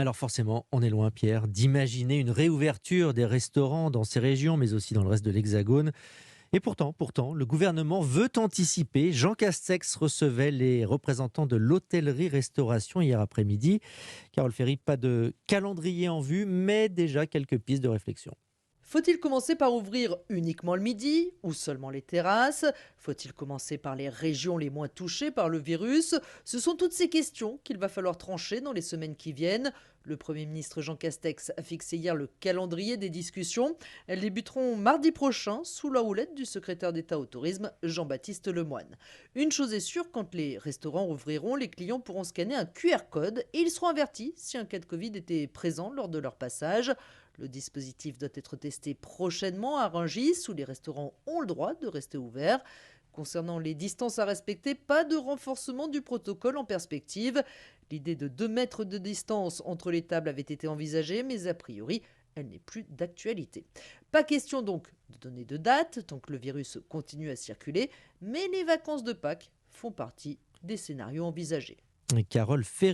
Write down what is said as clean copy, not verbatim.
Alors forcément, on est loin, Pierre, d'imaginer une réouverture des restaurants dans ces régions, mais aussi dans le reste de l'Hexagone. Et pourtant, le gouvernement veut anticiper. Jean Castex recevait les représentants de l'hôtellerie-restauration hier après-midi. Carole Ferry, pas de calendrier en vue, mais déjà quelques pistes de réflexion. Faut-il commencer par ouvrir uniquement le midi ou seulement les terrasses? Faut-il commencer par les régions les moins touchées par le virus? Ce sont toutes ces questions qu'il va falloir trancher dans les semaines qui viennent. Le Premier ministre Jean Castex a fixé hier le calendrier des discussions. Elles débuteront mardi prochain sous la houlette du secrétaire d'État au tourisme Jean-Baptiste Lemoyne. Une chose est sûre, quand les restaurants rouvriront, les clients pourront scanner un QR code et ils seront avertis si un cas de Covid était présent lors de leur passage. Le dispositif doit être testé prochainement à Rungis, où les restaurants ont le droit de rester ouverts. Concernant les distances à respecter, pas de renforcement du protocole en perspective. L'idée de 2 mètres de distance entre les tables avait été envisagée, mais a priori, elle n'est plus d'actualité. Pas question donc de donner de date, tant que le virus continue à circuler, mais les vacances de Pâques font partie des scénarios envisagés. Et Carole Ferry.